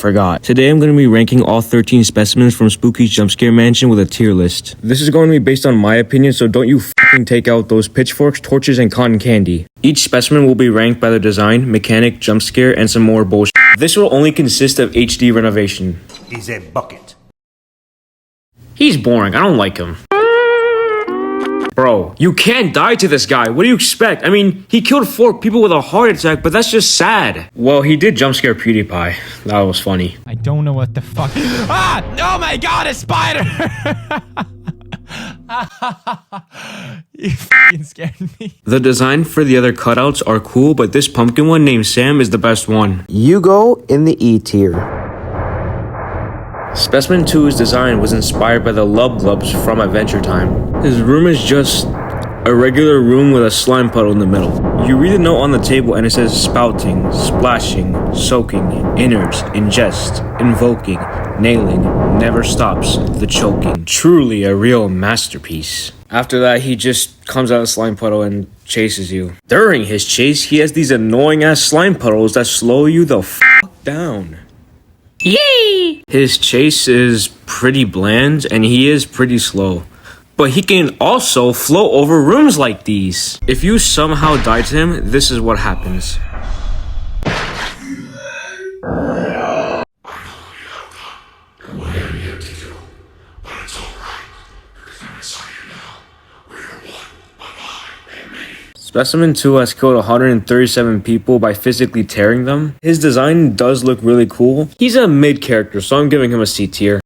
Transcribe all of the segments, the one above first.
forgot. Today I'm going to be ranking all 13 specimens from Spooky's Jumpscare Mansion with a tier list. This is going to be based on my opinion, so don't you fucking take out those pitchforks, torches, and cotton candy. Each specimen will be ranked by their design, mechanic, jump scare, and some more bullshit. This will only consist of HD renovation. He's a bucket. He's boring. I don't like him. Bro, you can't die to this guy. What do you expect? I mean, he killed 4 people with a heart attack, but that's just sad. Well, he did jump scare PewDiePie. That was funny. I don't know what the fuck. Ah! Oh my god, a spider! You fucking scared me. The design for the other cutouts are cool, but this pumpkin one named Sam is the best one. You go in the E tier. Specimen 2's design was inspired by the Lub Glubs from Adventure Time. His room is just a regular room with a slime puddle in the middle. You read the note on the table and it says spouting, splashing, soaking, innards, ingest, invoking, nailing, never stops, the choking. Truly a real masterpiece. After that, he just comes out of the slime puddle and chases you. During his chase, he has these annoying ass slime puddles that slow you the fuck down. Yay! His chase is pretty bland and he is pretty slow. But he can also float over rooms like these. If you somehow die to him, this is what happens. Specimen 2 has killed 137 people by physically tearing them. His design does look really cool. He's a mid character, so I'm giving him a C tier.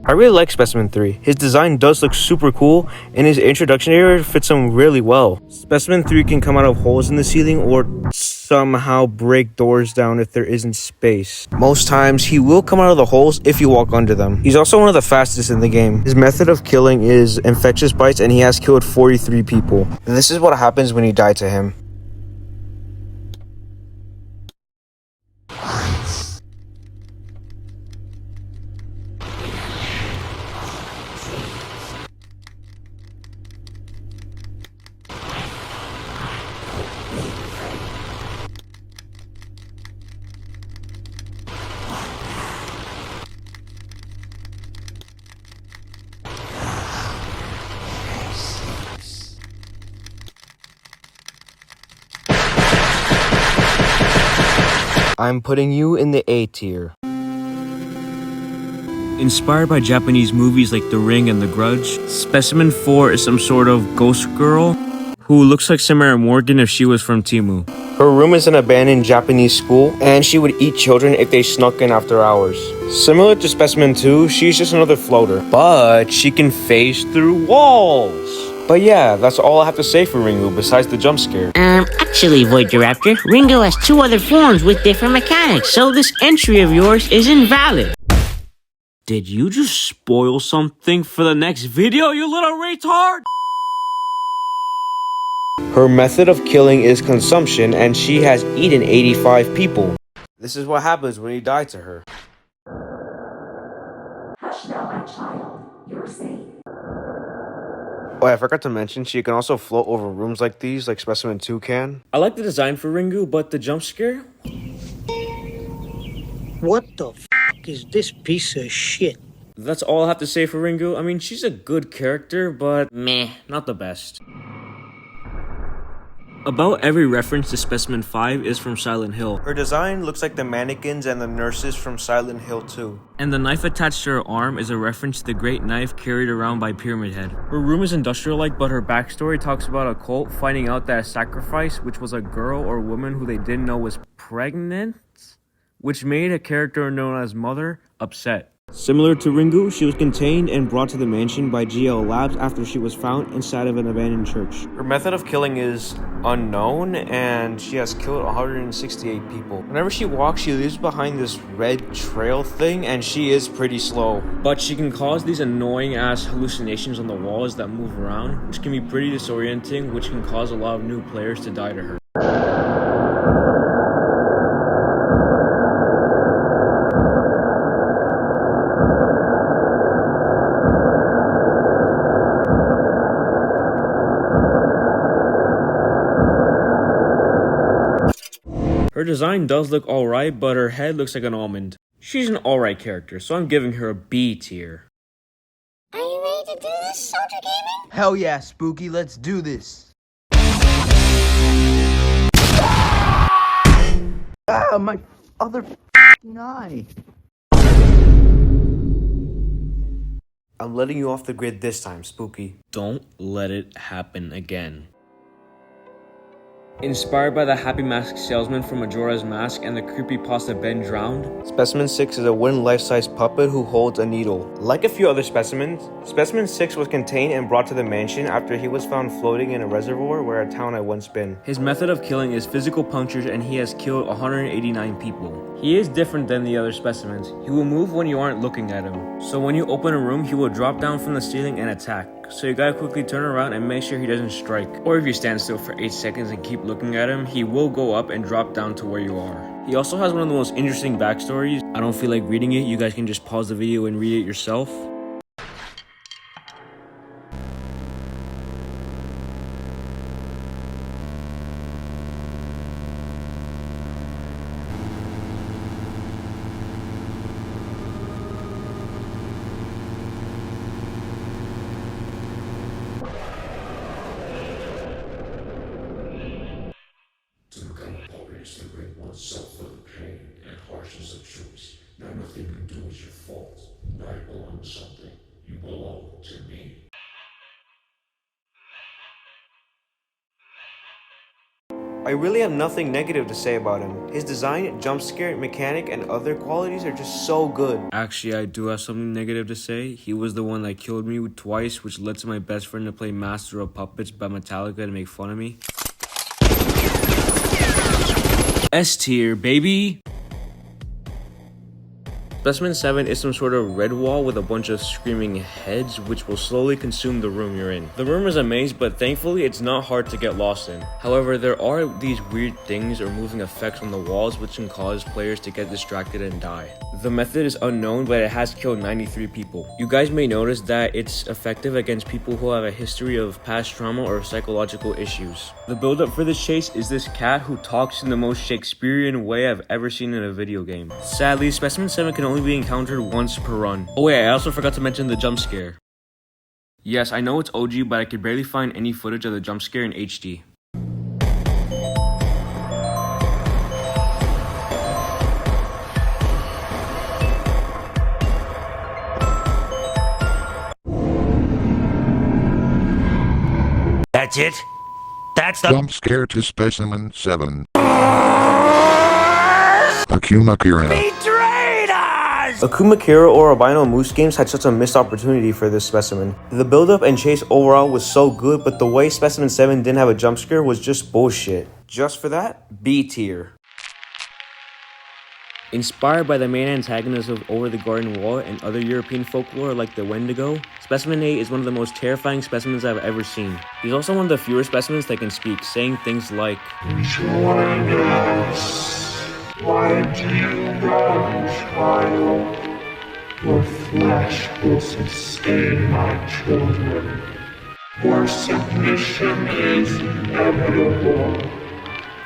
I really like Specimen 3. His design does look super cool, and his introduction area fits him really well. Specimen 3 can come out of holes in the ceiling or somehow break doors down if there isn't space. Most times, he will come out of the holes if you walk under them. He's also one of the fastest in the game. His method of killing is infectious bites, and he has killed 43 people. And this is what happens when you die to him. I'm putting you in the A tier. Inspired by Japanese movies like The Ring and The Grudge, Specimen 4 is some sort of ghost girl who looks like Samara Morgan if she was from Timu. Her room is an abandoned Japanese school, and she would eat children if they snuck in after hours. Similar to Specimen 2, she's just another floater, but she can phase through walls. But yeah, that's all I have to say for Ringu besides the jump scare. Actually, Voidoraptor, Ringo has 2 other forms with different mechanics, so this entry of yours is invalid. Did you just spoil something for the next video, you little retard? Her method of killing is consumption, and she has eaten 85 people. This is what happens when you die to her. Hush now, my child. You're safe. Oh, I forgot to mention, she can also float over rooms like these, like Specimen 2 can. I like the design for Ringu, but the jump scare? What the fuck is this piece of shit? That's all I have to say for Ringu. I mean, she's a good character, but meh, not the best. About every reference to Specimen 5 is from Silent Hill. Her design looks like the mannequins and the nurses from Silent Hill 2. And the knife attached to her arm is a reference to the great knife carried around by Pyramid Head. Her room is industrial-like, but her backstory talks about a cult finding out that a sacrifice, which was a girl or woman who they didn't know was pregnant, which made a character known as Mother upset. Similar to Ringu, she was contained and brought to the mansion by GL Labs after she was found inside of an abandoned church. Her method of killing is unknown, and she has killed 168 people. Whenever she walks, she leaves behind this red trail thing, and she is pretty slow. But she can cause these annoying ass hallucinations on the walls that move around, which can be pretty disorienting, which can cause a lot of new players to die to her. Her design does look alright, but her head looks like an almond. She's an alright character, so I'm giving her a B tier. Are you ready to do this, Soldier Gaming? Hell yeah, Spooky, let's do this. Ah, my other eye. I'm letting you off the grid this time, Spooky. Don't let it happen again. Inspired by the Happy Mask salesman from Majora's Mask and the creepypasta Ben Drowned, Specimen 6 is a wooden life-size puppet who holds a needle. Like a few other specimens, Specimen 6 was contained and brought to the mansion after he was found floating in a reservoir where a town had once been. His method of killing is physical punctures and he has killed 189 people. He is different than the other specimens. He will move when you aren't looking at him. So when you open a room, he will drop down from the ceiling and attack. So you gotta quickly turn around and make sure he doesn't strike. Or if you stand still for 8 seconds and keep looking at him, he will go up and drop down to where you are. He also has one of the most interesting backstories. I don't feel like reading it, you guys can just pause the video and read it yourself. To become a puppet is to break oneself for the pain and harshness of choice. Now nothing you do is your fault. I belong to something. You belong to me. I really have nothing negative to say about him. His design, jump scare, mechanic, and other qualities are just so good. Actually, I do have something negative to say. He was the one that killed me twice, which led to my best friend to play Master of Puppets by Metallica to make fun of me. S tier, baby! Specimen 7 is some sort of red wall with a bunch of screaming heads which will slowly consume the room you're in. The room is a maze, but thankfully it's not hard to get lost in. However, there are these weird things or moving effects on the walls which can cause players to get distracted and die. The method is unknown, but it has killed 93 people. You guys may notice that it's effective against people who have a history of past trauma or psychological issues. The build-up for this chase is this cat who talks in the most Shakespearean way I've ever seen in a video game. Sadly, Specimen 7 can only be encountered once per run. Oh wait, I also forgot to mention the jump scare. Yes, I know it's OG, but I could barely find any footage of the jump scare in HD. That's it? That's the Jump scare to Specimen 7. Akuma Kira. betrayed us! Akuma Kira or Albino Moose games had such a missed opportunity for this specimen. The build-up and chase overall was so good, but the way Specimen 7 didn't have a jump scare was just bullshit. Just for that, B tier. Inspired by the main antagonist of Over the Garden Wall and other European folklore like the Wendigo, Specimen 8 is one of the most terrifying specimens I've ever seen. He's also one of the fewer specimens that can speak, saying things like, Join us. Why do you run, child? Your flesh will sustain my children. Your submission is inevitable.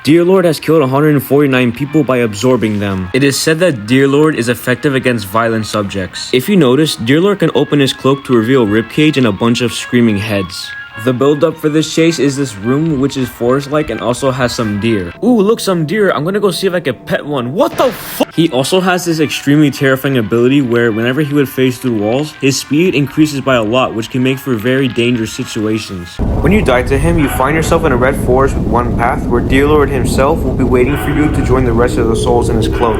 Dearlord has killed 149 people by absorbing them. It is said that Dearlord is effective against violent subjects. If you notice, Dearlord can open his cloak to reveal a ribcage and a bunch of screaming heads. The build-up for this chase is this room which is forest-like and also has some deer. Ooh, look, some deer. I'm gonna go see if I can pet one. What the fuck? He also has this extremely terrifying ability where whenever he would phase through walls, his speed increases by a lot, which can make for very dangerous situations. When you die to him, you find yourself in a red forest with one path where Dearlord himself will be waiting for you to join the rest of the souls in his cloak.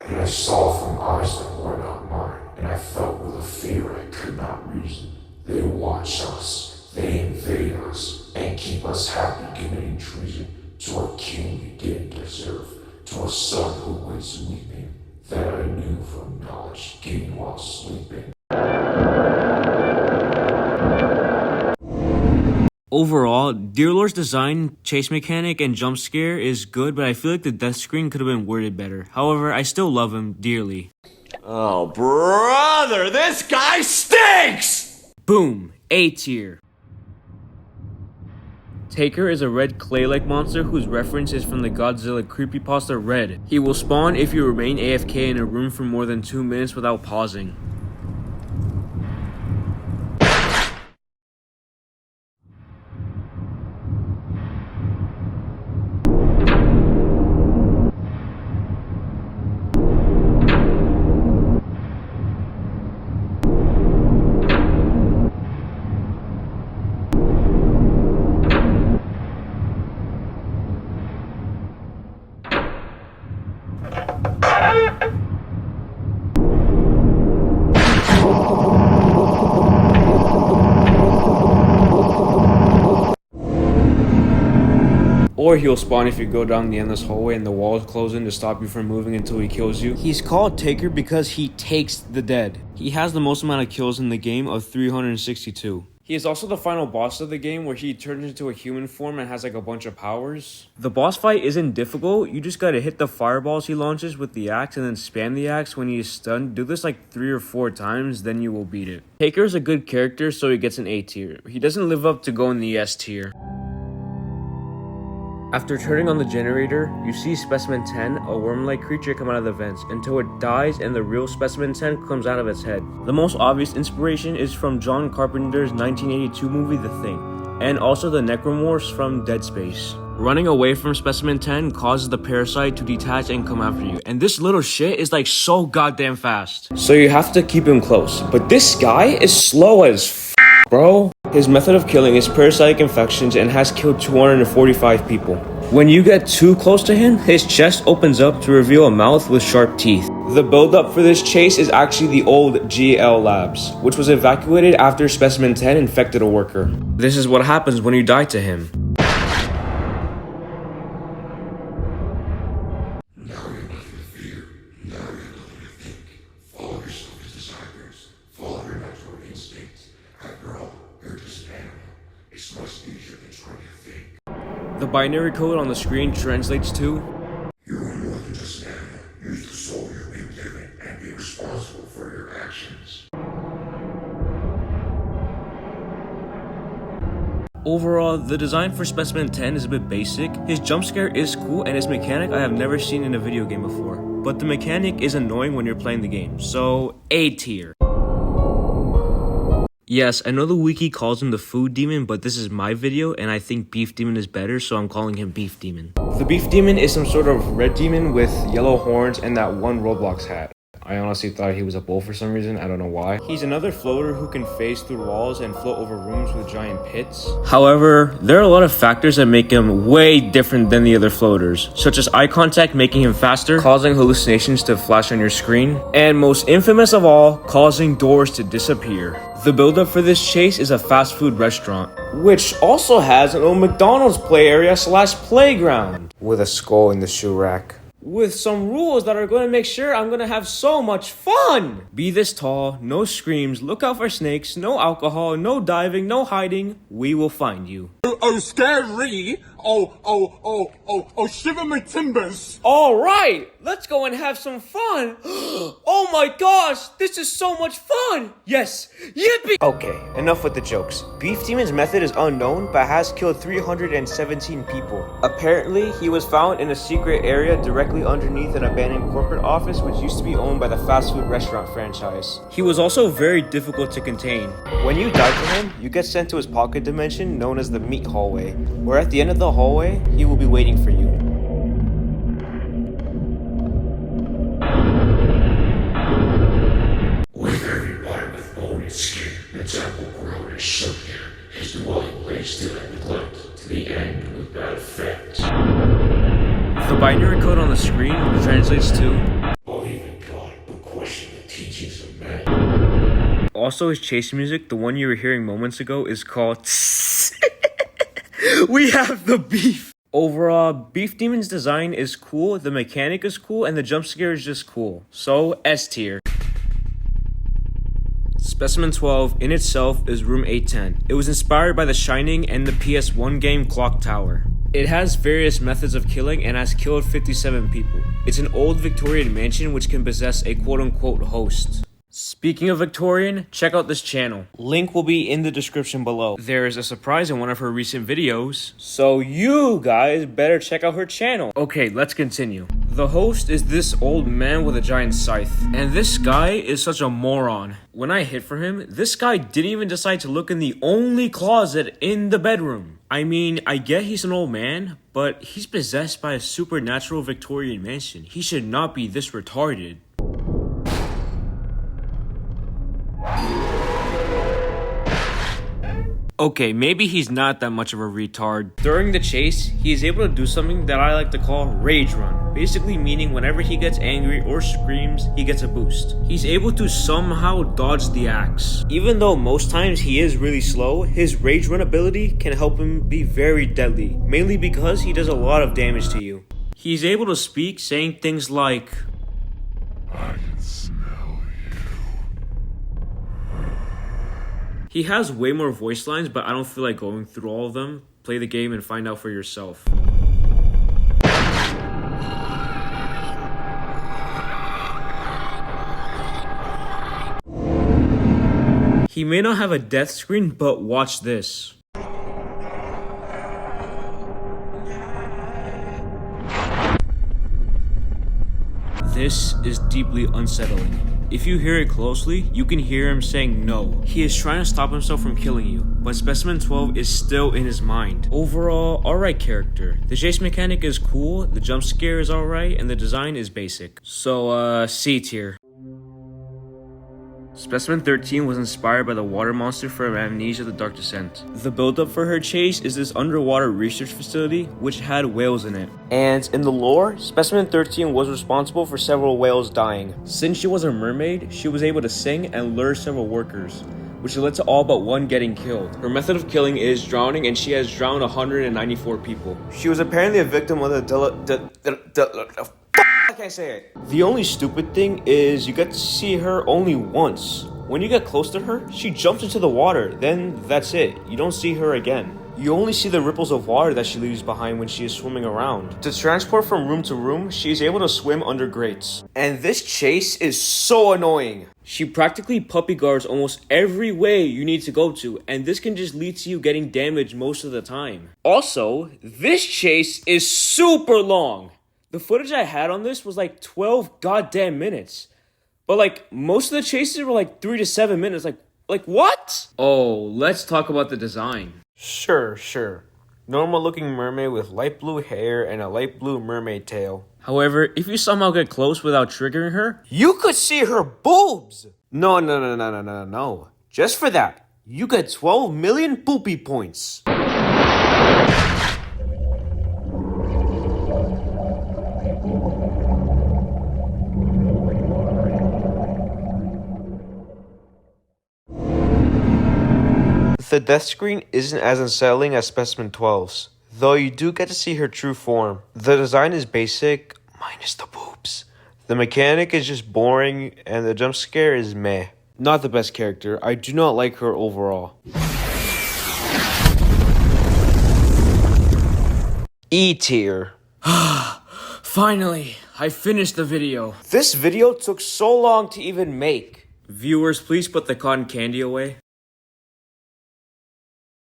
And I saw from eyes that were not mine, and I felt with a fear I could not reason. They watch us, they invade us, and keep us happy committing treason to a king we didn't deserve, to a son who waits weeping, that I knew from knowledge gained while sleeping. Overall, Dearlord's design, chase mechanic, and jump scare is good, but I feel like the death screen could have been worded better. However, I still love him dearly. Oh, brother, this guy stinks! Boom, A tier. Taker is a red clay-like monster whose reference is from the Godzilla creepypasta Red. He will spawn if you remain AFK in a room for more than 2 minutes without pausing. Or he'll spawn if you go down the endless hallway and the walls close in to stop you from moving until he kills you. He's called Taker because he takes the dead. He has the most amount of kills in the game of 362. He is also the final boss of the game where he turns into a human form and has like a bunch of powers. The boss fight isn't difficult, you just gotta hit the fireballs he launches with the axe and then spam the axe when he is stunned. Do this like 3 or 4 times, then you will beat it. Taker is a good character, so he gets an A tier. He doesn't live up to go in the S tier. After turning on the generator, you see Specimen 10, a worm-like creature, come out of the vents until it dies and the real Specimen 10 comes out of its head. The most obvious inspiration is from John Carpenter's 1982 movie The Thing, and also the necromorphs from Dead Space. Running away from Specimen 10 causes the parasite to detach and come after you, and this little shit is like so goddamn fast. So you have to keep him close, but this guy is slow as bro. His method of killing is parasitic infections and has killed 245 people. When you get too close to him, his chest opens up to reveal a mouth with sharp teeth. The build-up for this chase is actually the old GL Labs, which was evacuated after Specimen 10 infected a worker. This is what happens when you die to him. The binary code on the screen translates to: You are more than just an animal. Use the soul you've been given and be responsible for your actions. Overall, the design for Specimen 10 is a bit basic. His jump scare is cool and his mechanic I have never seen in a video game before. But the mechanic is annoying when you're playing the game, so A tier. Yes, I know the wiki calls him the food demon, but this is my video and I think beef demon is better, so I'm calling him beef demon. The beef demon is some sort of red demon with yellow horns and that one Roblox hat. I honestly thought he was a bull for some reason, I don't know why. He's another floater who can phase through walls and float over rooms with giant pits. However, there are a lot of factors that make him way different than the other floaters, such as eye contact making him faster, causing hallucinations to flash on your screen, and most infamous of all, causing doors to disappear. The build-up for this chase is a fast food restaurant, which also has an old McDonald's play area / playground, with a skull in the shoe rack. With some rules that are going to make sure I'm going to have so much fun. Be this tall, no screams, look out for snakes, no alcohol, no diving, no hiding. We will find you. Oh, scary. Oh, shiver my timbers. All right, let's go and have some fun. Oh my gosh, this is so much fun. Yes, yippee. Okay, enough with the jokes. Beef Demon's method is unknown, but has killed 317 people. Apparently, he was found in a secret area directly underneath an abandoned corporate office, which used to be owned by the fast food restaurant franchise. He was also very difficult to contain. When you die to him, you get sent to his pocket dimension known as the meat hallway, where at the end of the hallway, he will be waiting for you. With everybody with bone and skin, the temple grown and shook him, his dwelling place still in neglect, to the end with bad effect. The binary code on the screen translates to: Believe in God, but question the teachings of men. Also, his chase music, the one you were hearing moments ago, is called We have the beef. Overall, Beef Demon's design is cool, the mechanic is cool, and the jump scare is just cool. So, S tier. Specimen 12 in itself is room 810. It was inspired by The Shining and the PS1 game Clock Tower. It has various methods of killing and has killed 57 people. It's an old Victorian mansion which can possess a quote-unquote host. Speaking of Victorian, check out this channel. Link will be in the description below. There is a surprise in one of her recent videos, so you guys better check out her channel. Okay, let's continue. The host is this old man with a giant scythe, and this guy is such a moron. When I hit for him, this guy didn't even decide to look in the only closet in the bedroom. I mean, I get he's an old man, but he's possessed by a supernatural Victorian mansion. He should not be this retarded. Okay, maybe he's not that much of a retard. During the chase, he is able to do something that I like to call rage run. Basically meaning whenever he gets angry or screams, he gets a boost. He's able to somehow dodge the axe. Even though most times he is really slow, his rage run ability can help him be very deadly. Mainly because he does a lot of damage to you. He's able to speak saying things like, I can smell you. he has way more voice lines, but I don't feel like going through all of them. Play the game and find out for yourself. He may not have a death screen, but watch this. This is deeply unsettling. If you hear it closely, you can hear him saying no. He is trying to stop himself from killing you, but Specimen 12 is still in his mind. Overall, alright character. The chase mechanic is cool, the jump scare is alright, and the design is basic. So, C tier. Specimen 13 was inspired by the water monster from Amnesia: The Dark Descent. The build-up for her chase is this underwater research facility, which had whales in it. And in the lore, Specimen 13 was responsible for several whales dying. Since she was a mermaid, she was able to sing and lure several workers, which led to all but one getting killed. Her method of killing is drowning, and she has drowned 194 people. She was apparently a victim of the I can't say it. The only stupid thing is you get to see her only once. When you get close to her, she jumps into the water, then that's it. You don't see her again. You only see the ripples of water that she leaves behind when she is swimming around. To transport from room to room, she is able to swim under grates. And this chase is so annoying. She practically puppy guards almost every way you need to go to, and this can just lead to you getting damaged most of the time. Also, this chase is super long. The footage I had on this was like 12 goddamn minutes. But like, most of the chases were like 3 to 7 minutes. Like what? Oh, let's talk about the design. Sure. Normal looking mermaid with light blue hair and a light blue mermaid tail. However, if you somehow get close without triggering her, you could see her boobs! No. Just for that, you get 12 million poopy points. The death screen isn't as unsettling as Specimen 12's, though you do get to see her true form. The design is basic, minus the boobs. The mechanic is just boring, and the jump scare is meh. Not the best character. I do not like her overall. E tier. Finally, I finished the video. This video took so long to even make. Viewers, please put the cotton candy away.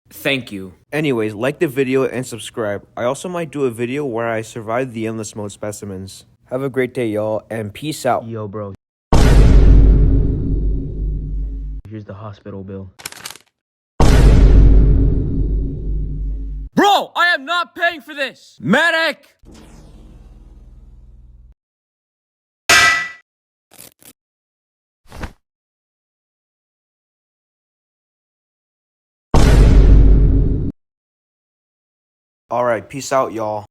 Thank you. Anyways, like the video and subscribe. I also might do a video where I survived the endless mode specimens. Have a great day, y'all, and peace out. Yo, bro. Here's the hospital bill. Bro, I am not paying for this! Medic! Alright, peace out, y'all.